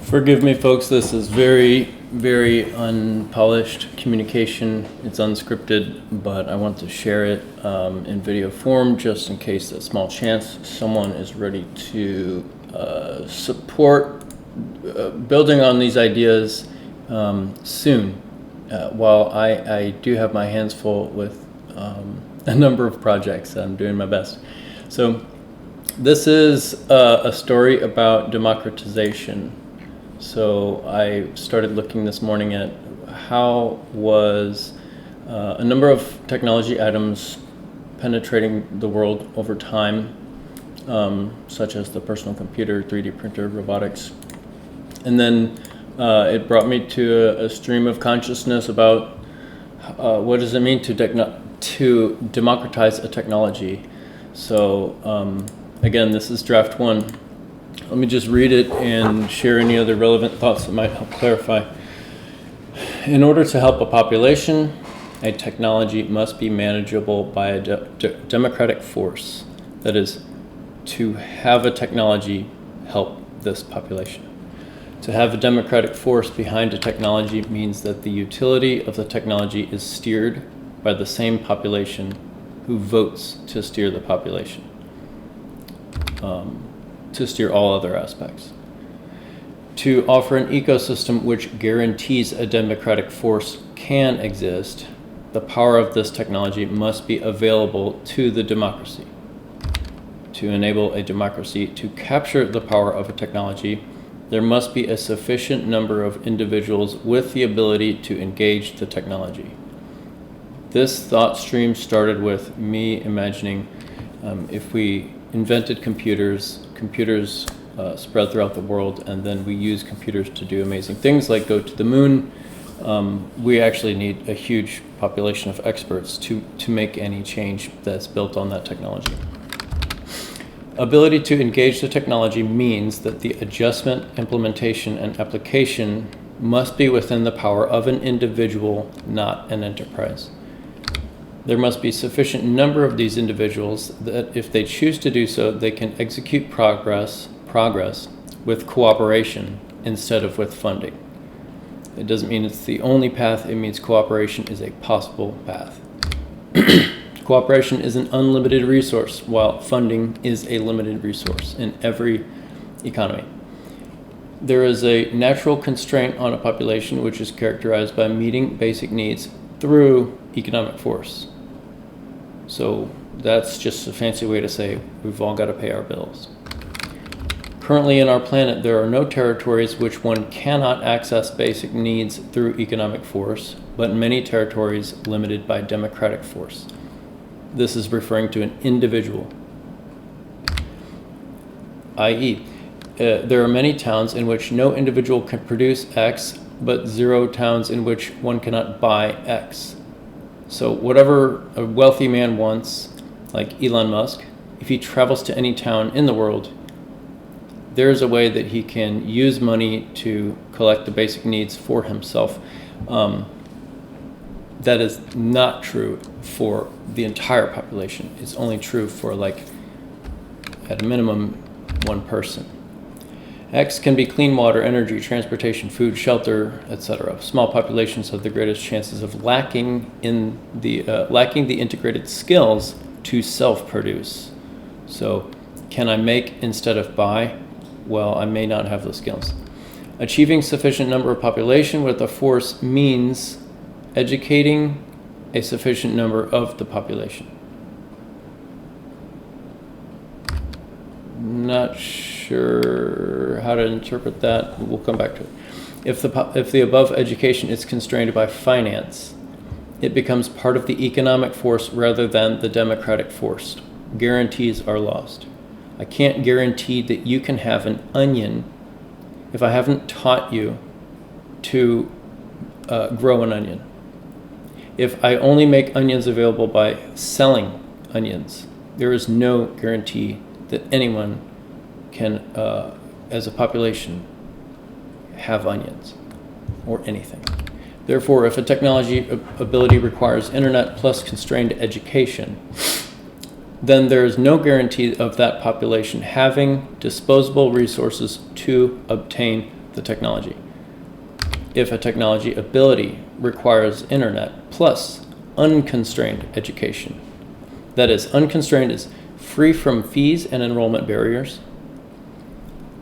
Forgive me, folks, this is very, very unpolished communication. It's unscripted, but I want to share it in video form just in case a small chance someone is ready to support building on these ideas soon. While I do have my hands full with a number of projects, I'm doing my best. So this is a story about democratization. So I started looking this morning at how was a number of technology items penetrating the world over time, such as the personal computer, 3D printer, robotics. And then it brought me to a stream of consciousness about what does it mean to democratize a technology. So again, this is draft one. Let me just read it and share any other relevant thoughts that might help clarify. In order to help a population, a technology must be manageable by a democratic force. That is, to have a technology help this population. To have a democratic force behind a technology means that the utility of the technology is steered by the same population who votes to steer the population. To steer all other aspects. To offer an ecosystem which guarantees a democratic force can exist, the power of this technology must be available to the democracy. To enable a democracy to capture the power of a technology, there must be a sufficient number of individuals with the ability to engage the technology. This thought stream started with me imagining if we invented computers spread throughout the world, and then we use computers to do amazing things like go to the moon. We actually need a huge population of experts to make any change that's built on that technology. Ability to engage the technology means that the adjustment, implementation, and application must be within the power of an individual, not an enterprise. There must be sufficient number of these individuals that if they choose to do so, they can execute progress with cooperation instead of with funding. It doesn't mean it's the only path, it means cooperation is a possible path. Cooperation is an unlimited resource, while funding is a limited resource in every economy. There is a natural constraint on a population which is characterized by meeting basic needs through economic force. So that's just a fancy way to say we've all got to pay our bills. Currently in our planet, there are no territories which one cannot access basic needs through economic force, but many territories limited by democratic force. This is referring to an individual, i.e., there are many towns in which no individual can produce X, but 0 towns in which one cannot buy X. So whatever a wealthy man wants, like Elon Musk, if he travels to any town in the world, there's a way that he can use money to collect the basic needs for himself. That is not true for the entire population. It's only true for, like, at a minimum, one person. X can be clean water, energy, transportation, food, shelter, etc. Small populations have the greatest chances of lacking the integrated skills to self-produce. So, can I make instead of buy? Well, I may not have those skills. Achieving sufficient number of population with a force means educating a sufficient number of the population. Not sure how to interpret that. We'll come back to it. If the above education is constrained by finance, it becomes part of the economic force rather than the democratic force. Guarantees are lost. I can't guarantee that you can have an onion if I haven't taught you to grow an onion. If I only make onions available by selling onions, there is no guarantee that anyone can, as a population, have onions or anything. Therefore, if a technology ability requires internet plus constrained education, then there is no guarantee of that population having disposable resources to obtain the technology. If a technology ability requires internet plus unconstrained education, that is, unconstrained is free from fees and enrollment barriers,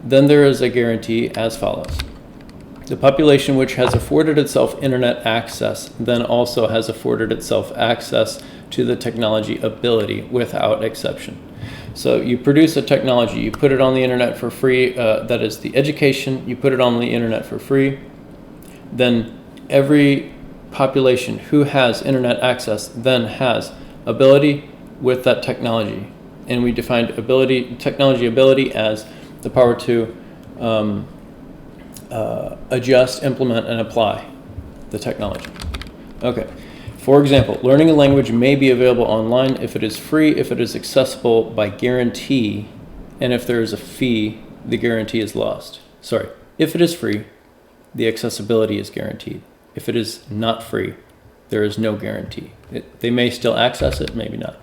then there is a guarantee as follows. The population which has afforded itself internet access then also has afforded itself access to the technology ability without exception. So you produce a technology, you put it on the internet for free, that is the education, you put it on the internet for free, then every population who has internet access then has ability with that technology. And we defined technology ability as the power to adjust, implement, and apply the technology. Okay. For example, learning a language may be available online if it is free, if it is accessible by guarantee, and if there is a fee, the guarantee is lost. Sorry, if it is free, the accessibility is guaranteed. If it is not free, there is no guarantee. They may still access it, maybe not.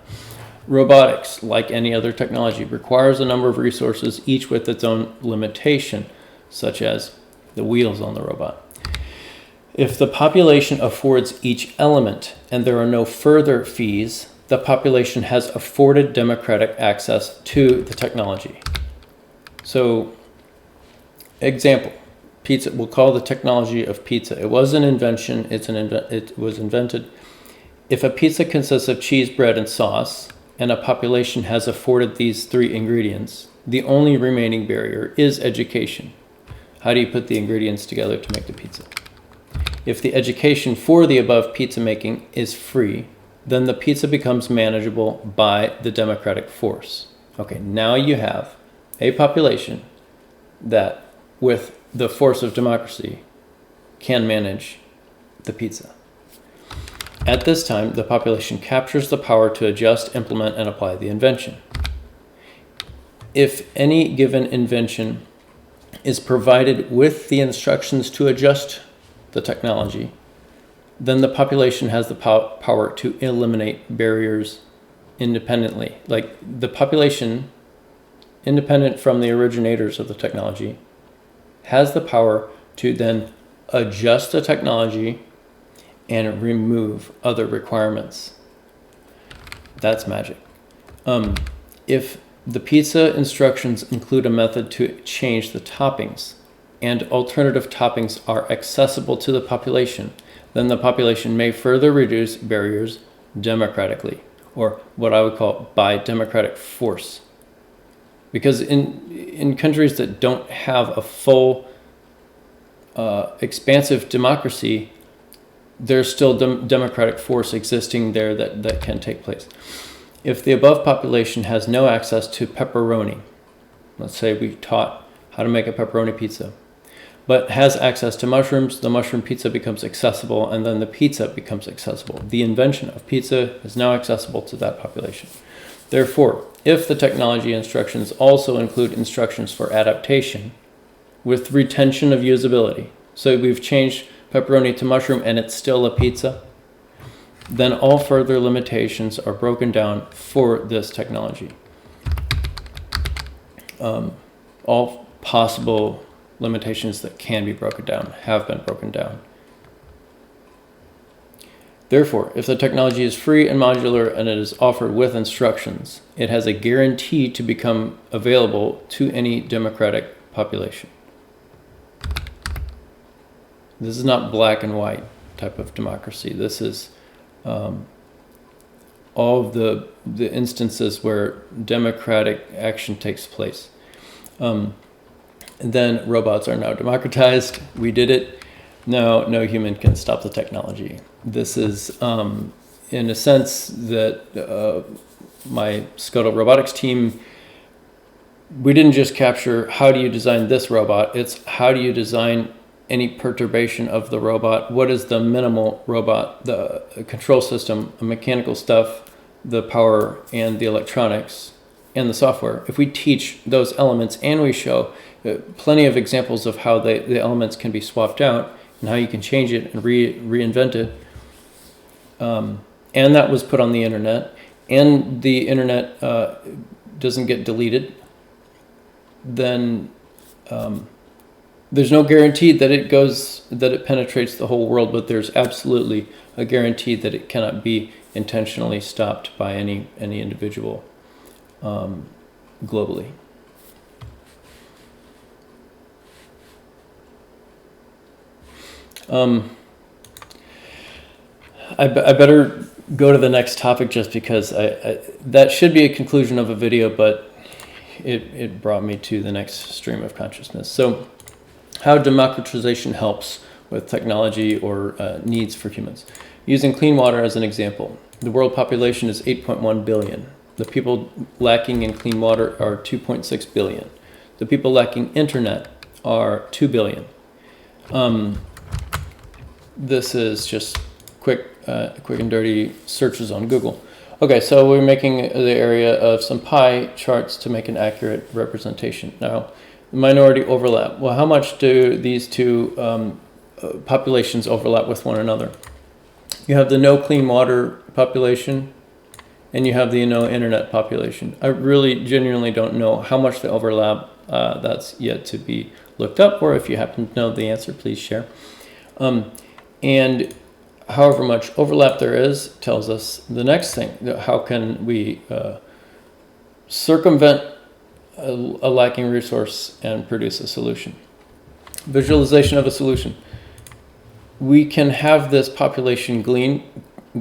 Robotics, like any other technology, requires a number of resources, each with its own limitation, such as the wheels on the robot. If the population affords each element and there are no further fees, the population has afforded democratic access to the technology. So, example, pizza, we'll call the technology of pizza. It was an invention, it was invented. If a pizza consists of cheese, bread, and sauce, and a population has afforded these three ingredients, the only remaining barrier is education. How do you put the ingredients together to make the pizza? If the education for the above pizza making is free, then the pizza becomes manageable by the democratic force. Okay, now you have a population that, with the force of democracy, can manage the pizza. At this time, the population captures the power to adjust, implement, and apply the invention. If any given invention is provided with the instructions to adjust the technology, then the population has the power to eliminate barriers independently. Like the population, independent from the originators of the technology, has the power to then adjust the technology and remove other requirements. That's magic. If the pizza instructions include a method to change the toppings, and alternative toppings are accessible to the population, then the population may further reduce barriers democratically, or what I would call by democratic force. Because in countries that don't have a full expansive democracy, there's still democratic force existing there that can take place. If the above population has no access to pepperoni, let's say we taught how to make a pepperoni pizza, but has access to mushrooms, the mushroom pizza becomes accessible, and then the pizza becomes accessible. The invention of pizza is now accessible to that population. Therefore, if the technology instructions also include instructions for adaptation with retention of usability, so we've changed pepperoni to mushroom and it's still a pizza, then all further limitations are broken down for this technology. All possible limitations that can be broken down have been broken down. Therefore, if the technology is free and modular and it is offered with instructions, it has a guarantee to become available to any democratic population. This is not black and white type of democracy. This is all of the instances where democratic action takes place. And then robots are now democratized. We did it. No human can stop the technology. This is, in a sense, that my Scuttle robotics team, we didn't just capture how do you design this robot, it's how do you design any perturbation of the robot, what is the minimal robot, the control system, the mechanical stuff, the power and the electronics and the software. If we teach those elements and we show plenty of examples of how the elements can be swapped out and how you can change it and reinvent it, and that was put on the internet, and the internet doesn't get deleted, then there's no guarantee that it penetrates the whole world, but there's absolutely a guarantee that it cannot be intentionally stopped by any individual globally. I better go to the next topic just because that should be a conclusion of a video, but it brought me to the next stream of consciousness. So how democratization helps with technology or needs for humans. Using clean water as an example, the world population is 8.1 billion. The people lacking in clean water are 2.6 billion. The people lacking internet are 2 billion. This is just quick and dirty searches on Google. Okay, so we're making the area of some pie charts to make an accurate representation. Now, minority overlap. Well, how much do these two populations overlap with one another? You have the no clean water population, and you have the no internet population. I really genuinely don't know how much they overlap. That's yet to be looked up, or if you happen to know the answer, please share. And however much overlap there is tells us the next thing. How can we circumvent a lacking resource and produce a solution? Visualization of a solution. We can have this population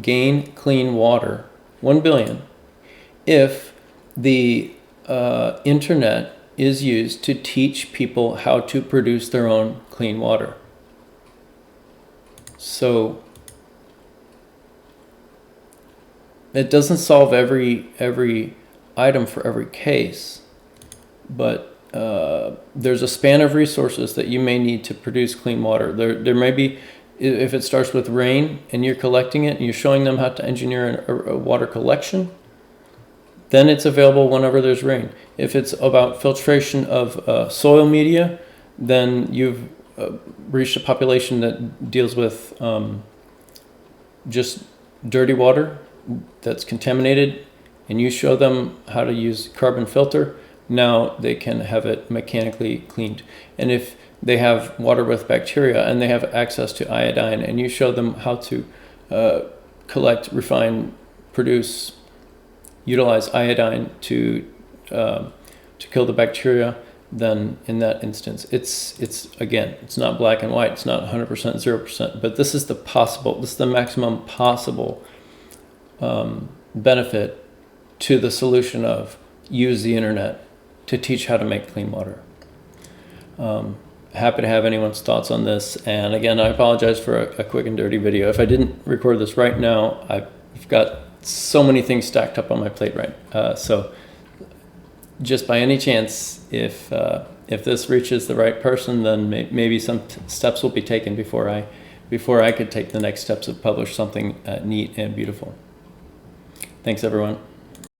gain clean water, 1 billion, if the internet is used to teach people how to produce their own clean water. So it doesn't solve every item for every case, but there's a span of resources that you may need to produce clean water. There may be, if it starts with rain and you're collecting it and you're showing them how to engineer a water collection, then it's available whenever there's rain. If it's about filtration of soil media, then you've reached a population that deals with just dirty water that's contaminated, and you show them how to use carbon filter. Now they can have it mechanically cleaned. And if they have water with bacteria and they have access to iodine, and you show them how to collect, refine, produce, utilize iodine to kill the bacteria, then in that instance, it's again, it's not black and white, it's not 100%, 0%, but this is the maximum possible benefit to the solution of use the internet to teach how to make clean water. Happy to have anyone's thoughts on this. And again, I apologize for a quick and dirty video. If I didn't record this right now, I've got so many things stacked up on my plate so just by any chance, if this reaches the right person, then maybe some steps will be taken before I could take the next steps of publish something neat and beautiful. Thanks, everyone.